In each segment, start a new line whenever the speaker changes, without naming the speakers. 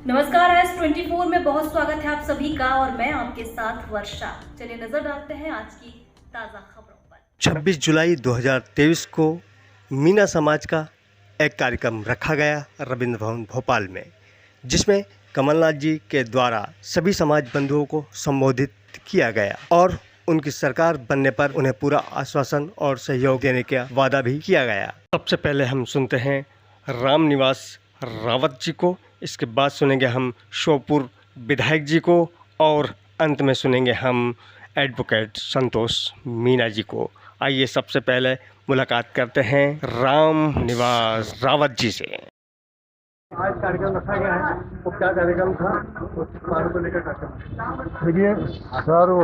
नमस्कार, S24 में बहुत स्वागत है आप सभी का और मैं आपके साथ वर्षा। चलिए नजर डालते हैं आज की ताज़ा खबरों पर।
26 जुलाई 2023 को मीना समाज का एक कार्यक्रम रखा गया रविंद्र भवन भोपाल में, जिसमें कमलनाथ जी के द्वारा सभी समाज बंधुओं को संबोधित किया गया और उनकी सरकार बनने पर उन्हें पूरा आश्वासन और सहयोग देने का वादा भी किया गया। सबसे पहले हम सुनते हैं रामनिवास रावत जी को, इसके बाद सुनेंगे हम श्योपुर विधायक जी को और अंत में सुनेंगे हम एडवोकेट संतोष मीना जी को। आइए सबसे पहले मुलाकात करते हैं रामनिवास रावत जी से।
आज कार्यक्रम रखा गया है, वो क्या कार्यक्रम था, उस बात को लेकर कार्यक्रम।
देखिए, सर्व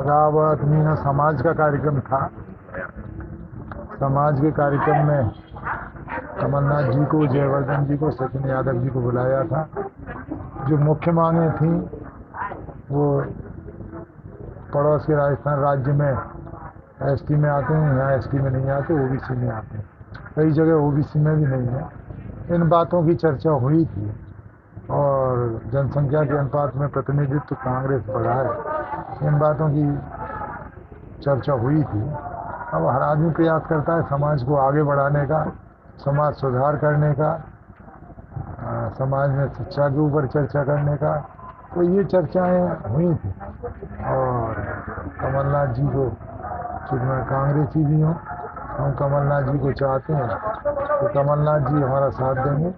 रावत मीना समाज का कार्यक्रम था। समाज के कार्यक्रम में कमलनाथ जी को, जयवर्धन जी को, सचिन यादव जी को बुलाया था। जो मुख्य मांगें थी वो पड़ोस के राजस्थान राज्य में एसटी में आते हैं, यहाँ एसटी में नहीं आते, ओबीसी में आते हैं, कई जगह ओबीसी में भी नहीं है। इन बातों की चर्चा हुई थी और जनसंख्या के अनुपात में प्रतिनिधित्व कांग्रेस बढ़ा है, इन बातों की चर्चा हुई थी। अब हर आदमी प्रयास करता है समाज को आगे बढ़ाने का, समाज सुधार करने का, समाज में शिक्षा के ऊपर चर्चा करने का। तो ये चर्चाएं हुई थी और कमलनाथ जी को, चूँकि मैं कांग्रेसी भी हूँ, हम कमलनाथ जी को चाहते हैं तो कमलनाथ जी हमारा साथ देंगे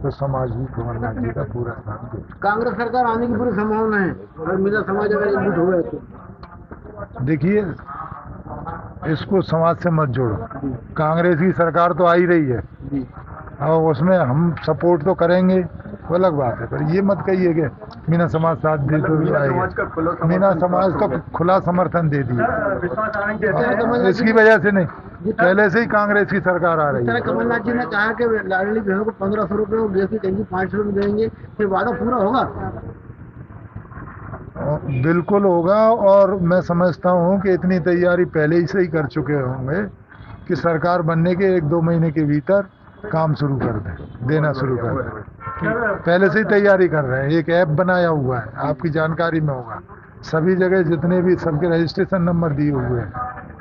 तो समाज भी कमलनाथ जी का पूरा साथ देगा।
कांग्रेस सरकार आने की पूरी संभावना है और मीना समाज अगर एकजुट हुए तो।
देखिए, इसको समाज से मत जोड़ो। कांग्रेस की सरकार तो आ ही रही है और उसमें हम सपोर्ट तो करेंगे, वो अलग बात है, पर ये मत कहिए कि मीना समाज साथ दे तो आएगा। मीना समाज तो खुला समर्थन दे दिया, इसकी वजह से नहीं, पहले से ही कांग्रेस की सरकार आ रही है।
कमलनाथ जी ने कहा कि लाडली बहनों को 1500 रुपये और गैस की टंकी 500 रुपये देंगे, फिर वादा पूरा होगा?
बिल्कुल होगा और मैं समझता हूँ कि इतनी तैयारी पहले ही से ही कर चुके होंगे कि सरकार बनने के 1-2 महीने के भीतर काम शुरू कर दें, देना शुरू कर दें। पहले से ही तैयारी कर रहे हैं। एक ऐप बनाया हुआ है, आपकी जानकारी में होगा, सभी जगह जितने भी सबके रजिस्ट्रेशन नंबर दिए हुए हैं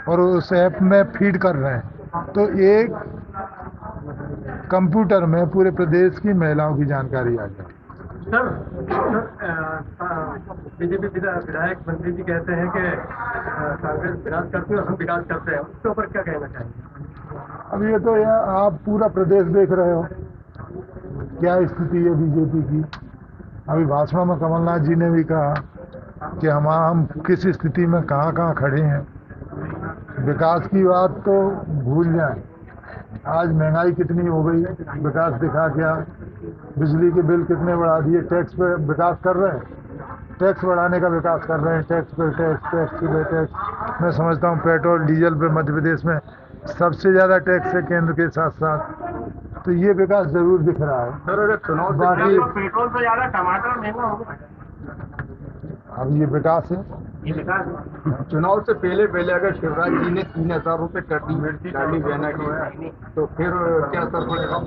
और उस ऐप में फीड कर रहे हैं। तो एक कंप्यूटर में पूरे प्रदेश की महिलाओं की जानकारी आ जाए।
सर, बीजेपी विधायक मंत्री जी कहते हैं कि कांग्रेस विकास करती है और हम विकास करते हैं, उसके ऊपर क्या कहना चाहिए?
अब ये तो आप पूरा प्रदेश देख रहे हो क्या स्थिति है बीजेपी की। अभी भाषण में कमलनाथ जी ने भी कहा कि हम किस स्थिति में कहाँ खड़े हैं। विकास की बात तो भूल जाएं, आज महंगाई कितनी हो गई, विकास दिखा क्या? बिजली के बिल कितने बढ़ा दिए, टैक्स पे विकास कर रहे हैं, टैक्स बढ़ाने का विकास कर रहे हैं, टैक्स पे टैक्स। मैं समझता हूँ पेट्रोल डीजल पे मध्य प्रदेश में सबसे ज़्यादा टैक्स है केंद्र के साथ साथ, तो ये विकास जरूर दिख रहा है।
सर, अगर चुनाव
बाकी
पेट्रोल से ज़्यादा टमाटर महंगा होगा,
अब ये विकास है।
ये विकास चुनाव से पहले अगर शिवराज जी ने 3000 रुपये कर दी लाडली बहना की, तो फिर क्या असर पड़ेगा?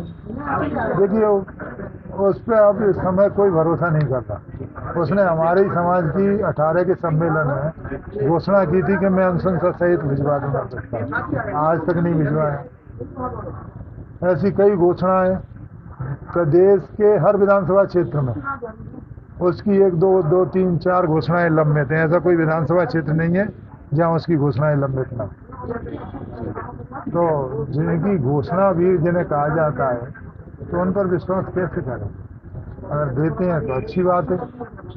देखिए, उस पर अब इस समय कोई भरोसा नहीं करता। उसने हमारे ही समाज की 18 के सम्मेलन में घोषणा की थी कि मैं अनुशंसा सहित भिजवा दूंगा प्रस्ताव, आज तक नहीं भिजवाया। ऐसी कई घोषणाएं प्रदेश के हर विधानसभा क्षेत्र में, उसकी 1, 2, 3, 4 घोषणाएं लंबित हैं। ऐसा कोई विधानसभा क्षेत्र नहीं है जहां उसकी घोषणाएं लंबित ना। तो जिनकी घोषणा भी जिन्हें कहा जाता है तो उन पर विश्वास कैसे करें? अगर देते हैं तो अच्छी बात है,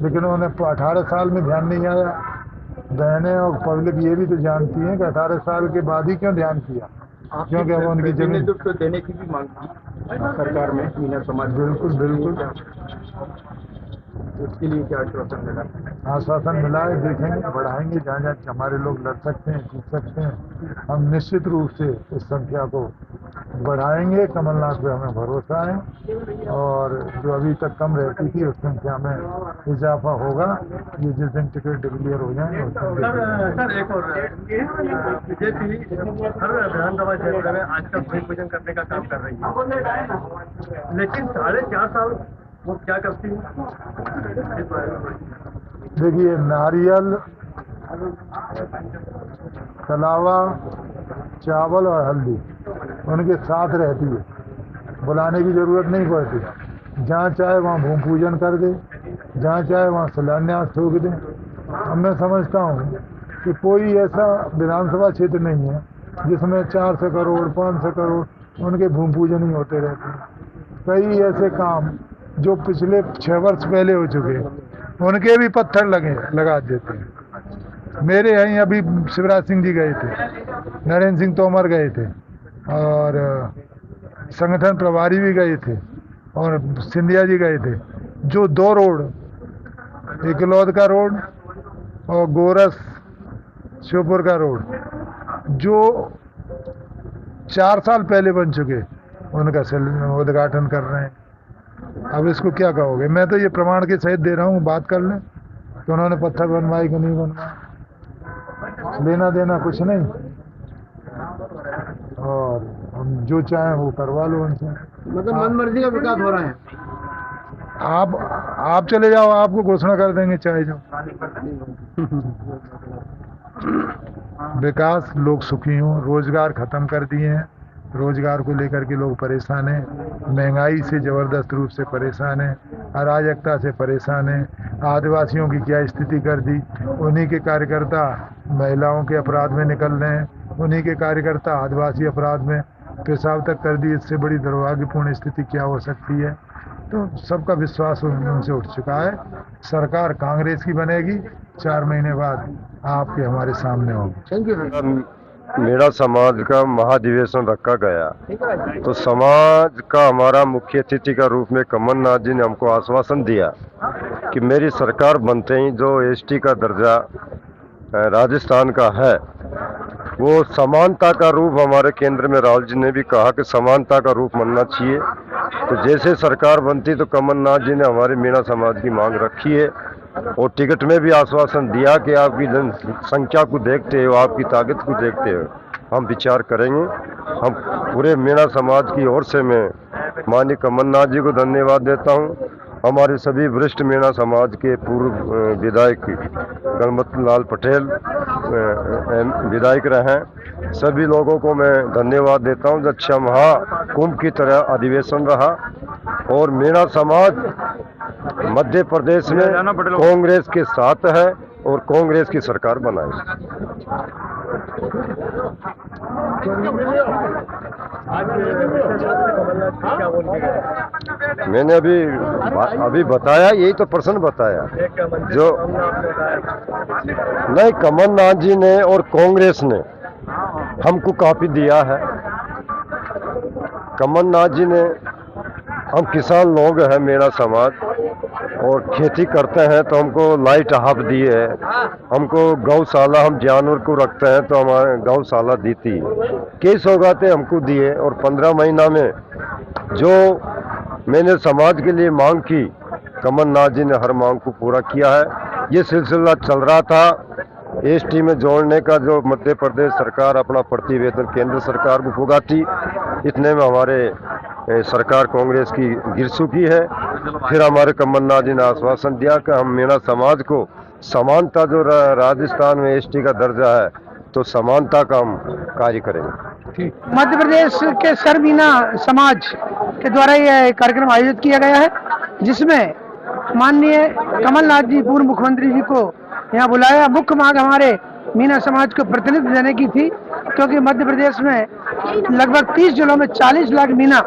लेकिन उन्हें 18 साल में ध्यान नहीं आया। बहनें और पब्लिक ये भी तो जानती हैं कि 18 साल के बाद ही क्यों ध्यान किया, क्योंकि अब उनकी जमीन
देने की भी मांग की सरकार में मीना समाज।
बिल्कुल
उसके लिए क्या आश्वासन मिला?
आश्वासन मिला है, देखेंगे, बढ़ाएंगे, जहाँ जहाँ हमारे लोग लड़ सकते हैं, जीत सकते हैं, हम निश्चित रूप से इस संख्या को बढ़ाएंगे। कमलनाथ पे हमें भरोसा है और जो अभी तक कम रहती थी उस संख्या में इजाफा होगा। ये जिस दिन टिकट डिक्लेयर हो जाएंगे उस दिन।
सर, एक और बीजेपी हर विधानसभा क्षेत्र में आजकल भूमि पूजन करने का काम कर रही है, लेकिन 4.5 साल वो क्या करती है?
देखिए, नारियल, कलावा, चावल और हल्दी उनके साथ रहती है, बुलाने की जरूरत नहीं पड़ती। जहाँ चाहे वहाँ भूमि पूजन कर दे, जहाँ चाहे वहाँ शिलान्यास ठोक दे। अब मैं समझता हूँ कि कोई ऐसा विधानसभा क्षेत्र नहीं है जिसमें 400 करोड़ 500 करोड़ उनके भूमि पूजन ही होते रहते हैं। कई ऐसे काम जो पिछले 6 वर्ष पहले हो चुके हैं उनके भी पत्थर लगा देते हैं। मेरे यहीं अभी शिवराज सिंह जी गए थे, नरेंद्र सिंह तोमर गए थे और संगठन प्रभारी भी गए थे और सिंधिया जी गए थे। जो 2 रोड, इकलौद का रोड और गोरस श्योपुर का रोड, जो 4 साल पहले बन चुके, उनका उद्घाटन कर रहे हैं। अब इसको क्या कहोगे? मैं तो ये प्रमाण के सहित दे रहा हूँ, बात कर लें कि उन्होंने पत्थर बनवाए कि नहीं बनवाए, लेना देना कुछ नहीं, और हम जो चाहें वो करवा लो उनसे।
मतलब मनमर्जी का विकास हो रहा है।
आप चले जाओ, आपको घोषणा कर देंगे चाहे जो। विकास, लोग सुखी हों, रोजगार खत्म कर दिए हैं, रोजगार को लेकर के लोग परेशान हैं, महंगाई से ज़बरदस्त रूप से परेशान हैं, अराजकता से परेशान हैं। आदिवासियों की क्या स्थिति कर दी, उन्हीं के कार्यकर्ता महिलाओं के अपराध में निकल रहे हैं, उन्हीं के कार्यकर्ता आदिवासी अपराध में पेशाब तक कर दी। इससे बड़ी दुर्भाग्यपूर्ण स्थिति क्या हो सकती है? तो सबका विश्वास उनसे उठ चुका है। सरकार कांग्रेस की बनेगी, 4 महीने बाद आपके हमारे सामने होगी।
Thank you.
मेरा समाज का महाधिवेशन रखा गया, तो समाज का हमारा मुख्य अतिथि का रूप में कमलनाथ जी ने हमको आश्वासन दिया कि मेरी सरकार बनते ही जो एसटी का दर्जा राजस्थान का है, वो समानता का रूप, हमारे केंद्र में राहुल जी ने भी कहा कि समानता का रूप बनना चाहिए। तो जैसे सरकार बनती तो कमलनाथ जी ने हमारे मीणा समाज की मांग रखी है और टिकट में भी आश्वासन दिया कि आपकी जनसंख्या को देखते हुए, आपकी ताकत को देखते हुए हम विचार करेंगे। हम पूरे मीणा समाज की ओर से मैं माननीय कमलनाथ जी को धन्यवाद देता हूँ। हमारे सभी वरिष्ठ मीणा समाज के पूर्व विधायक गणपत लाल पटेल विधायक रहे हैं, सभी लोगों को मैं धन्यवाद देता हूँ। अच्छा महाकुंभ की तरह अधिवेशन रहा और मीणा समाज मध्य प्रदेश में कांग्रेस के साथ है और कांग्रेस की सरकार बनाएगी। मैंने अभी बताया, यही तो प्रश्न बताया जो नहीं, कमलनाथ जी ने और कांग्रेस ने हमको काफी दिया है। कमलनाथ जी ने, हम किसान लोग हैं मीणा समाज और खेती करते हैं तो हमको लाइट हाफ दी है, हमको गौशाला, हम जानवर को रखते हैं तो हमारे गौशाला दी थी, कई सौगातें हमको दिए और 15 महीना में जो मैंने समाज के लिए मांग की, कमलनाथ जी ने हर मांग को पूरा किया है। ये सिलसिला चल रहा था एसटी में जोड़ने का, जो मध्य प्रदेश सरकार अपना प्रतिवेदन केंद्र सरकार को पुगाती, इतने में हमारे सरकार कांग्रेस की गिर चुकी है। फिर हमारे कमलनाथ जी ने आश्वासन दिया कि हम मीणा समाज को समानता, जो राजस्थान में एसटी का दर्जा है, तो समानता का हम कार्य करेंगे।
मध्य प्रदेश के सर्व मीणा समाज के द्वारा यह कार्यक्रम आयोजित किया गया है, जिसमें माननीय कमलनाथ जी पूर्व मुख्यमंत्री जी को यहाँ बुलाया। मुख्य मांग हमारे मीणा समाज को प्रतिनिधित्व देने की थी, क्योंकि मध्य प्रदेश में लगभग 30 जिलों में 40 लाख मीणा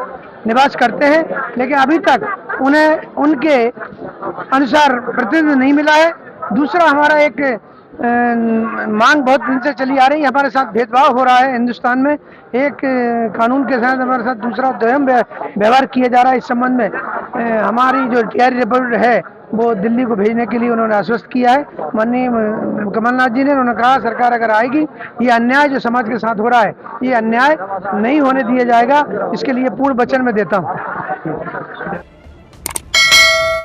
निवास करते हैं, लेकिन अभी तक उन्हें उनके अनुसार प्रतिनिधित्व नहीं मिला है। दूसरा, हमारा एक मांग बहुत दिन से चली आ रही है, हमारे साथ भेदभाव हो रहा है हिंदुस्तान में, एक कानून के साथ हमारे साथ दूसरा द्वयम व्यवहार किया जा रहा है। इस संबंध में हमारी जो टीआर रिपोर्ट है वो दिल्ली को भेजने के लिए उन्होंने आश्वस्त किया है माननीय कमलनाथ जी ने। उन्होंने कहा सरकार अगर आएगी, ये अन्याय जो समाज के साथ हो रहा है, ये अन्याय नहीं होने दिया जाएगा, इसके लिए पूर्ण वचन मैं देता हूँ।